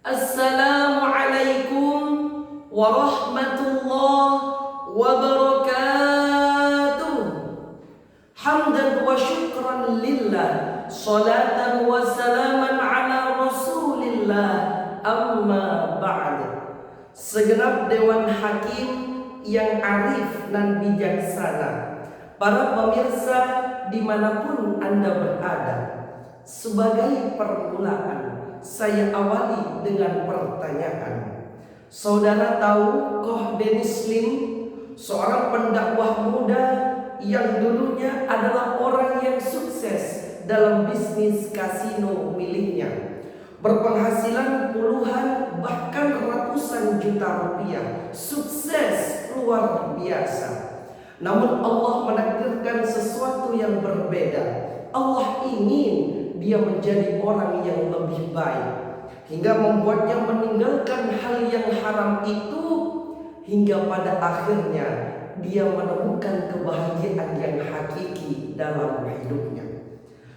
Assalamualaikum warahmatullahi wabarakatuh. Hamdan wa syukran lillah, salatan wa salaman ala rasulillah, amma ba'd. Segenap dewan hakim yang arif dan bijaksana, para pemirsa dimanapun Anda berada, sebagai permulaan saya awali dengan pertanyaan. Saudara tahu Koh Dennis Lim, seorang pendakwah muda yang dulunya adalah orang yang sukses dalam bisnis kasino miliknya, berpenghasilan puluhan bahkan ratusan juta rupiah, sukses luar biasa. Namun Allah menakdirkan sesuatu yang berbeda. Allah ingin dia menjadi orang yang lebih baik, hingga membuatnya meninggalkan hal yang haram itu, hingga pada akhirnya dia menemukan kebahagiaan yang hakiki dalam hidupnya.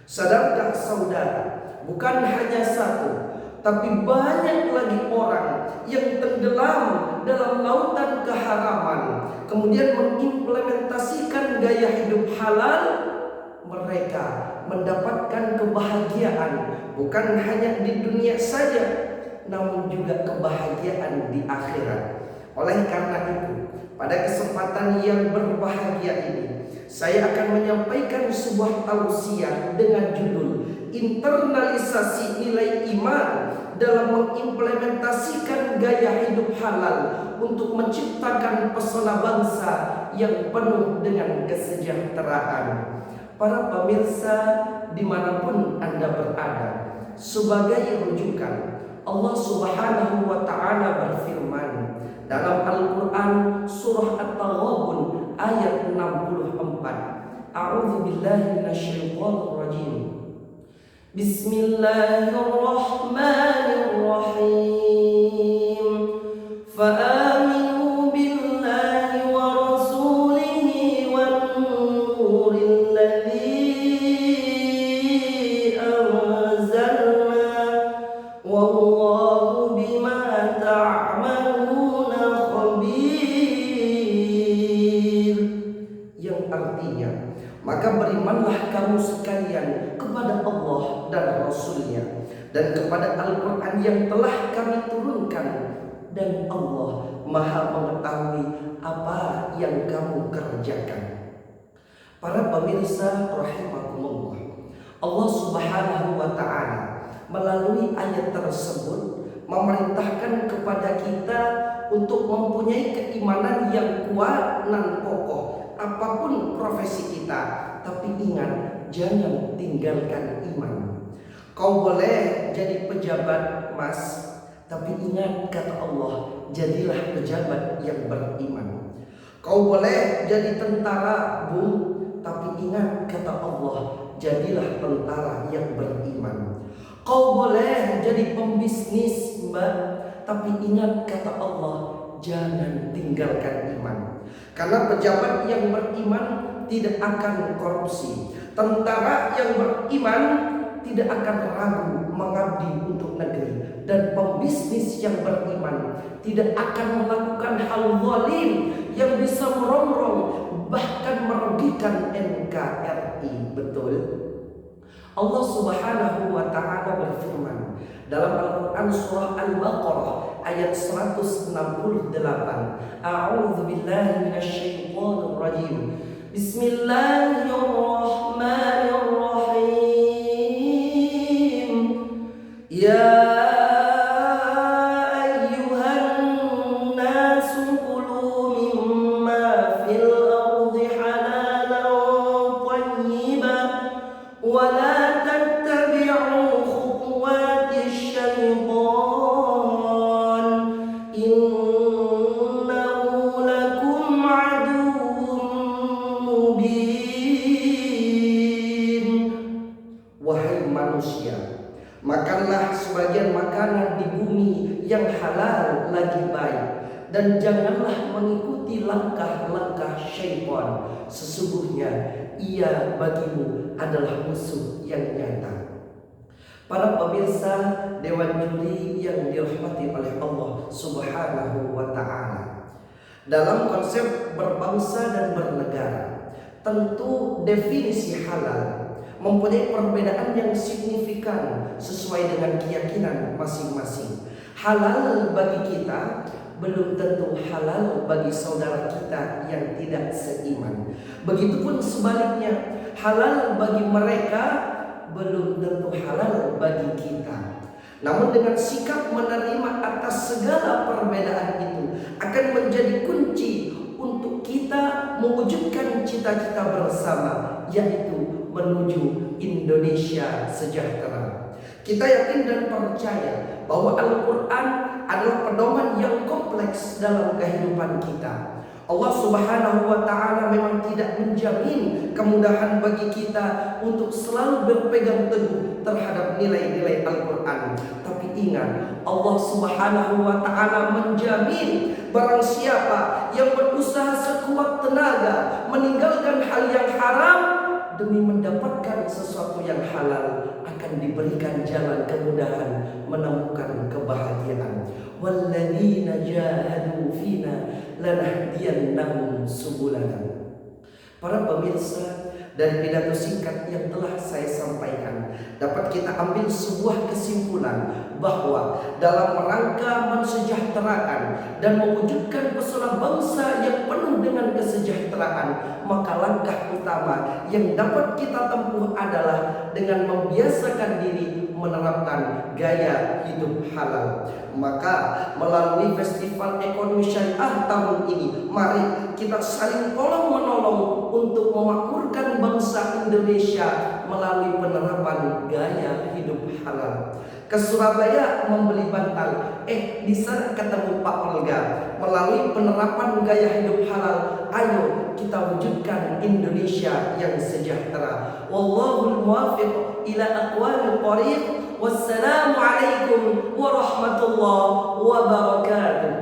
Sadarkah saudara, bukan hanya satu, tapi banyak lagi orang yang tenggelam dalam lautan keharaman, kemudian mengimplementasikan gaya hidup halal. Mereka mendapatkan kebahagiaan bukan hanya di dunia saja, namun juga kebahagiaan di akhirat. Oleh karena itu, pada kesempatan yang berbahagia ini, saya akan menyampaikan sebuah tausiah dengan judul internalisasi nilai iman dalam mengimplementasikan gaya hidup halal untuk menciptakan pesona bangsa yang penuh dengan kesejahteraan. Para pemirsa dimanapun Anda berada, sebagai rujukan Allah Subhanahu wa Ta'ala berfirman dalam Al-Quran surah At-Taghabun ayat 64. A'udzu billahi minasyaitonir rajim. Bismillahirrahmanirrahim. Fa'aminu billahi wa rasulihi wan nuril ladzi anzalna wallahu bima ta'maluna khabir. Yang artinya, maka berimanlah kamu sekalian kepada Allah dan Rasul-Nya, dan kepada Al-Quran yang telah kami turunkan, dan Allah Maha mengetahui apa yang kamu kerjakan. Para pemirsa rahimakumullah, Allah Subhanahu wa Ta'ala melalui ayat tersebut memerintahkan kepada kita untuk mempunyai keimanan yang kuat dan kokoh apapun profesi kita. Tapi ingat, jangan tinggalkan iman. Kau boleh jadi pejabat, Mas, tapi ingat kata Allah, jadilah pejabat yang beriman. Kau boleh jadi tentara, Bung, tapi ingat kata Allah, jadilah tentara yang beriman. Kau boleh jadi pembisnis, Mbak, tapi ingat kata Allah, jangan tinggalkan iman. Karena pejabat yang beriman tidak akan korupsi, tentara yang beriman tidak akan ragu mengabdi untuk negeri, dan pembisnis yang beriman tidak akan melakukan hal zalim yang bisa merongrong bahkan merugikan NKRI. Betul? Allah Subhanahu wa Ta'ala berfirman dalam Al-Quran surah Al-Baqarah ayat 168. A'udzu billahi minasyaitonir rajim. Bismillahirrahmanirrahim. Ya ayyuhan nasu kulu mimma fil ardi halalan thayyiban wa la tattabi'u khutuwatis syaitan innahu lakum aduwwun mubin. Wahai manusia, makanlah sebagian makanan di bumi yang halal lagi baik, dan janganlah mengikuti langkah-langkah syaitan. Sesungguhnya ia bagimu adalah musuh yang nyata. Para pemirsa Dewan Juri yang dirahmati oleh Allah Subhanahu wa Ta'ala, dalam konsep berbangsa dan bernegara, tentu definisi halal mempunyai perbedaan yang signifikan sesuai dengan keyakinan masing-masing. Halal bagi kita belum tentu halal bagi saudara kita yang tidak seiman. Begitupun sebaliknya, halal bagi mereka belum tentu halal bagi kita. Namun dengan sikap menerima atas segala perbedaan itu akan menjadi kunci untuk kita mewujudkan cita-cita bersama, yaitu menuju Indonesia sejahtera. Kita yakin dan percaya bahwa Al-Quran adalah pedoman yang kompleks dalam kehidupan kita. Allah Subhanahu wa Ta'ala memang tidak menjamin kemudahan bagi kita untuk selalu berpegang teguh terhadap nilai-nilai Al-Quran. Tapi ingat, Allah Subhanahu wa Ta'ala menjamin barang siapa yang berusaha sekuat tenaga meninggalkan hal yang haram demi mendapatkan sesuatu yang halal, akan diberikan jalan kemudahan menemukan kebahagiaan. Walladzina jahadu fina lanahdiyannahum subulana. Para pemirsa, dari pidato singkat yang telah saya sampaikan dapat kita ambil sebuah kesimpulan bahwa dalam rangka mensejahterakan dan mewujudkan pesona bangsa yang penuh dengan kesejahteraan, maka langkah utama yang dapat kita tempuh adalah dengan membiasakan diri menerapkan gaya hidup halal. Maka melalui Festival Ekonomi Syariah tahun ini, mari kita saling tolong menolong untuk memakmurkan bangsa Indonesia melalui penerapan gaya hidup halal. Ke Surabaya membeli bantal, di sana ketemu Pak Olga. Melalui penerapan gaya hidup halal, ayo kita wujudkan Indonesia yang sejahtera. Wallahul muwaffiq ila aqwamil thoriq. Wassalamualaikum warahmatullahi wabarakatuh.